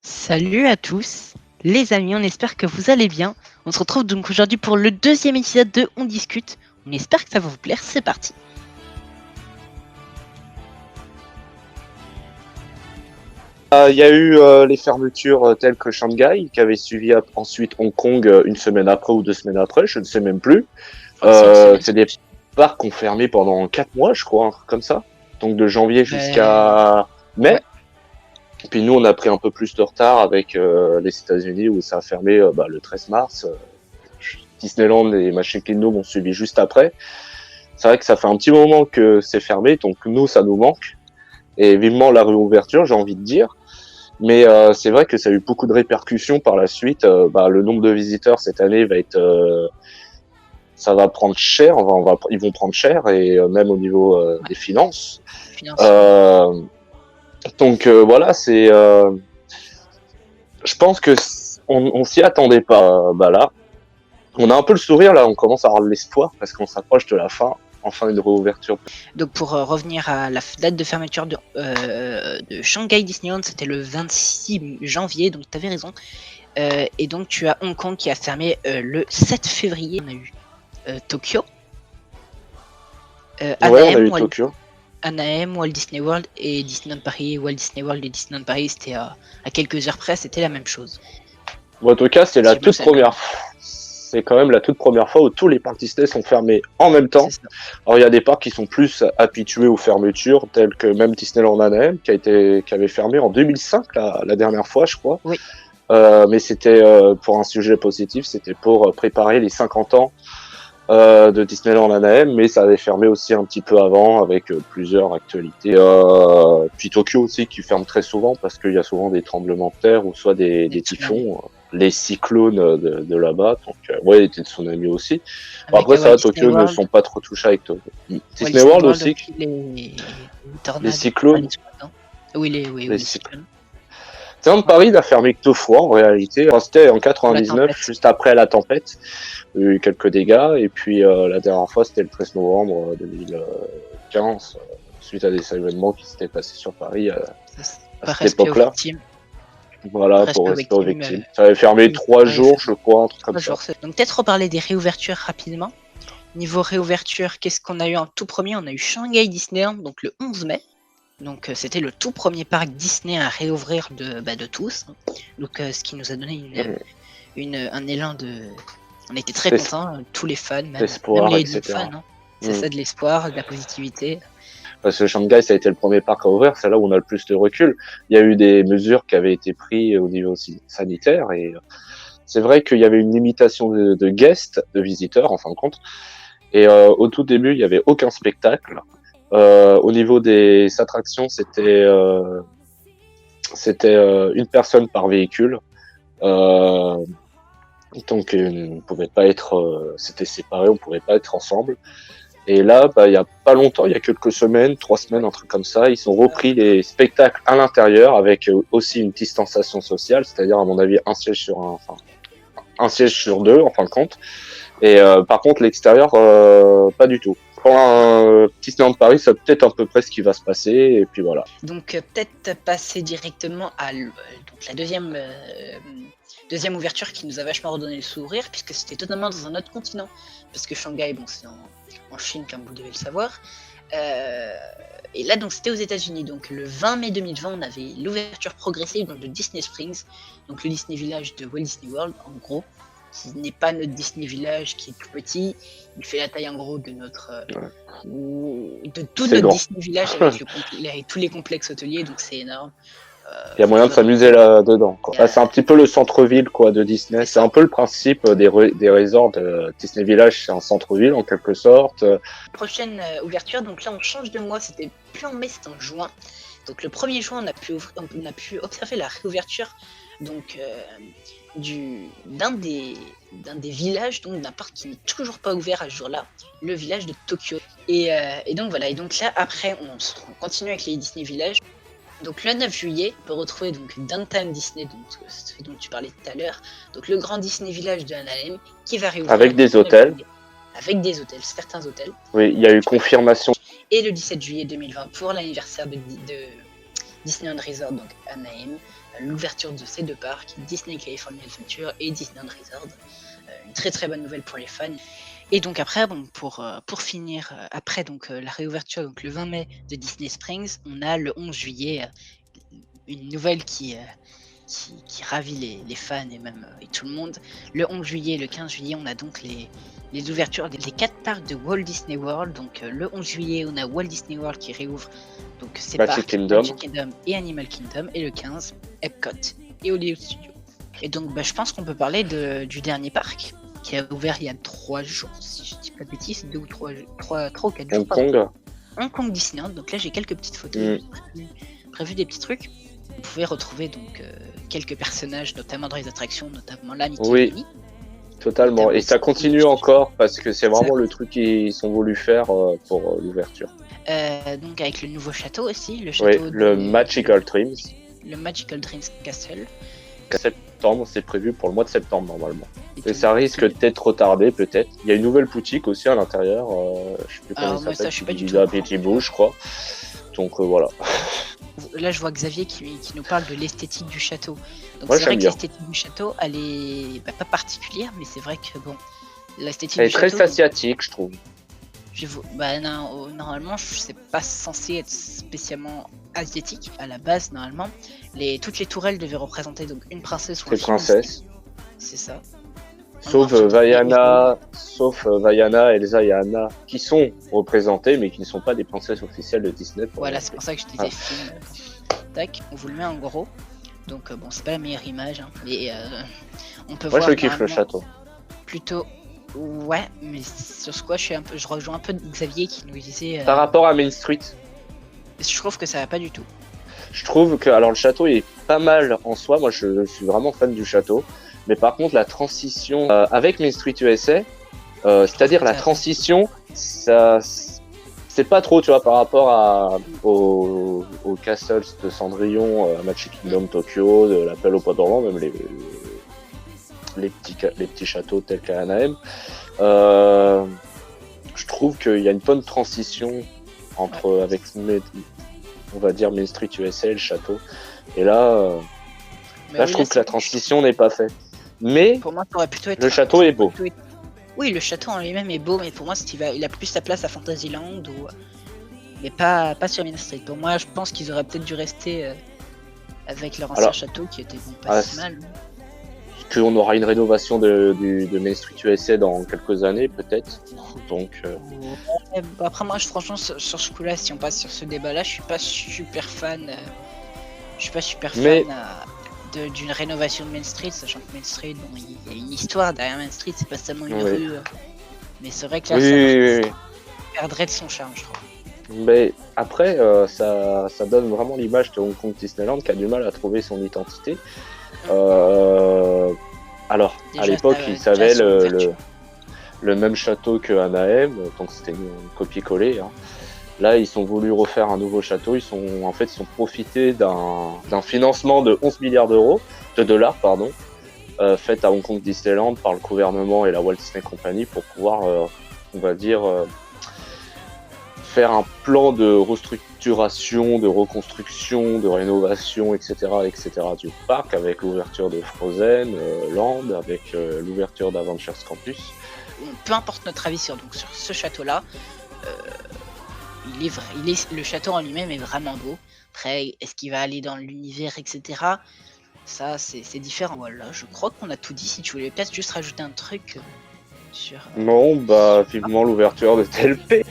Salut à tous, les amis, on espère que vous allez bien. On se retrouve donc aujourd'hui pour le deuxième épisode de On Discute. On espère que ça va vous plaire, c'est parti. Il y a eu les fermetures telles que Shanghai, qui avait suivi ensuite Hong Kong une semaine après ou 2 semaines après, je ne sais même plus. C'est des parcs qui ont fermé pendant 4 mois, je crois, un truc comme ça. Donc de janvier jusqu'à mai. Ouais. Puis nous, on a pris un peu plus de retard avec les États-Unis où ça a fermé le 13 mars. Disneyland et Magic Kingdom ont suivi juste après. C'est vrai que ça fait un petit moment que c'est fermé, donc nous, ça nous manque. Et vivement la réouverture, j'ai envie de dire. Mais c'est vrai que ça a eu beaucoup de répercussions par la suite. Le nombre de visiteurs cette année va être, ça va prendre cher. Ils vont prendre cher et même au niveau des finances. Donc voilà, c'est. Je pense que on s'y attendait pas. Là, on a un peu le sourire là. On commence à avoir de l'espoir parce qu'on s'approche de la fin. Enfin, une réouverture. Donc pour revenir à la date de fermeture de Shanghai Disneyland, c'était le 26 janvier, donc tu avais raison. Et donc tu as Hong Kong qui a fermé le 7 février. On a eu Tokyo. On a eu Tokyo. Anaheim, Walt Disney World et Disneyland Paris. Walt Disney World et Disneyland Paris, c'était à quelques heures près, c'était la même chose. Bon, en tout cas, c'est la toute première fois. C'est quand même la toute première fois où tous les parcs Disney sont fermés en même temps. Alors il y a des parcs qui sont plus habitués aux fermetures, tels que même Disneyland Anaheim qui avait fermé en 2005 la dernière fois, je crois. Oui. Mais c'était pour un sujet positif, c'était pour préparer les 50 ans de Disneyland Anaheim, mais ça avait fermé aussi un petit peu avant avec plusieurs actualités. Puis Tokyo aussi qui ferme très souvent parce qu'il y a souvent des tremblements de terre ou soit des typhons. Les cyclones de là-bas, donc et des tsunamis aussi. Bon, après ça, Tokyo ne sont pas trop touchés avec Tokyo. Disney World aussi. Les cyclones. Oui, les cyclones. Disneyland Paris n'a fermé que 2 fois en réalité. C'était en 99, juste après la tempête. Il y a eu quelques dégâts. Et puis la dernière fois, c'était le 13 novembre 2015, suite à des événements qui s'étaient passés sur Paris à cette époque-là. Voilà, pour rester aux victimes. Ça avait fermé 3 jours, je crois, un truc comme ça. Donc peut-être reparler des réouvertures rapidement. Niveau réouverture, qu'est-ce qu'on a eu en tout premier? On a eu Shanghai Disneyland, donc le 11 mai. Donc c'était le tout premier parc Disney à réouvrir de tous. Donc ce qui nous a donné un élan de... On était très contents, tous les fans, même les non-fans. Hein. C'est ça, de l'espoir, de la positivité. Parce que Shanghai, ça a été le premier parc à ouvrir, c'est là où on a le plus de recul. Il y a eu des mesures qui avaient été prises au niveau sanitaire et c'est vrai qu'il y avait une limitation de guests, de visiteurs en fin de compte. Et au tout début, il n'y avait aucun spectacle. Au niveau des attractions, c'était une personne par véhicule. Donc on pouvait pas être, c'était séparé, on pouvait pas être ensemble. Et là, il y a pas longtemps, il y a quelques semaines, 3 semaines, un truc comme ça, ils ont repris les spectacles à l'intérieur avec aussi une distanciation sociale, c'est-à-dire à mon avis un siège sur 2 en fin de compte. Et par contre l'extérieur, pas du tout. Pour un Disneyland Paris, c'est peut-être à peu près ce qui va se passer, et puis voilà. Donc peut-être passer directement à la deuxième ouverture qui nous a vachement redonné le sourire, puisque c'était totalement dans un autre continent. Parce que Shanghai, bon, c'est en Chine, comme vous devez le savoir. Et là, donc, c'était aux États-Unis. Donc, le 20 mai 2020, on avait l'ouverture progressive de Disney Springs, donc le Disney Village de Walt Disney World, en gros, qui n'est pas notre Disney Village, qui est tout petit. Il fait la taille, en gros, de tout notre Disney Village avec tous les complexes hôteliers, donc c'est énorme. Il y a moyen de s'amuser là-dedans. Là, c'est un petit peu le centre-ville de Disney. C'est un peu le principe des resorts de Disney Village, c'est un centre-ville en quelque sorte. Prochaine ouverture, donc là on change de mois, c'était plus en mai, c'était en juin. Donc le 1er juin, on a pu observer la réouverture donc d'un des villages, donc d'un parc qui n'est toujours pas ouvert à ce jour-là, le village de Tokyo. Et donc voilà, et donc là après on continue avec les Disney Villages. Donc le 9 juillet, on peut retrouver donc Downtown Disney, dont tu parlais tout à l'heure, donc le grand Disney Village de Anaheim, qui va réouvrir avec des hôtels. Avec des hôtels, certains hôtels. Oui, il y a eu confirmation. Et le 17 juillet 2020 pour l'anniversaire Disneyland Resort, donc Anaheim, l'ouverture de ces deux parcs, Disney California Adventure et Disneyland Resort. Une très très bonne nouvelle pour les fans. Et donc après, bon, pour finir, après donc la réouverture, donc le 20 mai de Disney Springs, on a le 11 juillet une nouvelle qui ravit les fans et même et tout le monde. Le 11 juillet et le 15 juillet, on a donc les ouvertures des 4 parcs de Walt Disney World. Donc le 11 juillet, on a Walt Disney World qui réouvre donc ses Magic parcs, Kingdom. Magic Kingdom et Animal Kingdom. Et le 15, Epcot et Hollywood Studios. Et donc je pense qu'on peut parler du dernier parc qui a ouvert il y a 3 jours, si je dis pas de bêtises, 2 ou 3 ou 4 jours. Hong Kong. Hong Kong Disneyland. Donc là j'ai quelques petites photos, prévu des petits trucs. Vous pouvez retrouver donc quelques personnages, notamment dans les attractions, notamment là Mickey et Minnie. Totalement. Et ça continue encore parce que c'est vraiment le truc qu'ils sont voulu faire pour l'ouverture. Donc avec le nouveau château aussi, le château le Magical Dreams. Le Magical Dreams Castle. Septembre, c'est prévu pour le mois de septembre normalement. Et ça risque d'être retardé peut-être. Il y a une nouvelle boutique aussi à l'intérieur. Je sais plus comment ça s'appelle. Petit Boo, je crois. Donc voilà. Là, je vois Xavier qui nous parle de l'esthétique du château. Donc ouais, c'est vrai que l'esthétique du château, elle est pas particulière, mais c'est vrai que bon, l'esthétique du château. Elle est très asiatique, je trouve. Non, normalement, c'est pas censé être spécialement asiatique à la base. Normalement, toutes les tourelles devaient représenter donc une princesse ou un princesse. C'est ça. Sauf Vaiana, Elsa et Anna, qui sont représentées, mais qui ne sont pas des princesses officielles de Disney. Voilà, c'est pour ça que je disais film. Tac, on vous le met en gros. Donc bon, c'est pas la meilleure image, hein, mais on peut voir. Moi, je kiffe le château. Plutôt, ouais, mais sur ce quoi je rejoins un peu Xavier qui nous disait. Par rapport à Main Street. Je trouve que ça va pas du tout. Je trouve que, alors le château est pas mal en soi. Moi, je suis vraiment fan du château. Mais par contre, la transition avec Main Street USA, c'est-à-dire la transition, ça, c'est pas trop, tu vois, par rapport aux castles de Cendrillon, Magic Kingdom Tokyo, de l'Appel au Poids Dormant, même les petits châteaux tels qu'à Anaheim. Je trouve qu'il y a une bonne transition entre avec, on va dire, Main Street USA et le château. Et là, je trouve que la transition n'est pas faite. Mais pour moi, ça aurait plutôt être le château est beau. Oui, le château en lui-même est beau, mais pour moi, il a plus sa place à Fantasyland mais pas sur Main Street. Pour moi, je pense qu'ils auraient peut-être dû rester avec leur ancien château qui était pas si mal. Qu'on aura une rénovation de Main Street USA dans quelques années, peut-être. Donc. Après, moi, franchement, sur ce coup-là, si on passe sur ce débat-là, je suis pas super fan. D'une rénovation de Main Street, sachant que Main Street, bon, il y a une histoire derrière Main Street, c'est pas seulement une rue. Mais c'est vrai que là, ça perdrait de son charme, je trouve. Mais après, ça donne vraiment l'image de Hong Kong Disneyland qui a du mal à trouver son identité. Alors, déjà, à l'époque, ils avaient le même château que Anaheim, donc c'était une copier-coller. Hein. Là, ils ont voulu refaire un nouveau château. Ils ont profité d'un financement de 11 milliards de dollars, fait à Hong Kong Disneyland par le gouvernement et la Walt Disney Company pour pouvoir, on va dire, faire un plan de restructuration, de reconstruction, de rénovation, etc., du parc avec l'ouverture de Frozen Land, avec l'ouverture d'Avengers Campus. Peu importe notre avis sur ce château-là. Le château en lui-même est vraiment beau. Après, est-ce qu'il va aller dans l'univers, etc. Ça, c'est différent. Voilà, je crois qu'on a tout dit. Si tu voulais peut-être juste rajouter un truc sur. Non, vivement l'ouverture de TLP.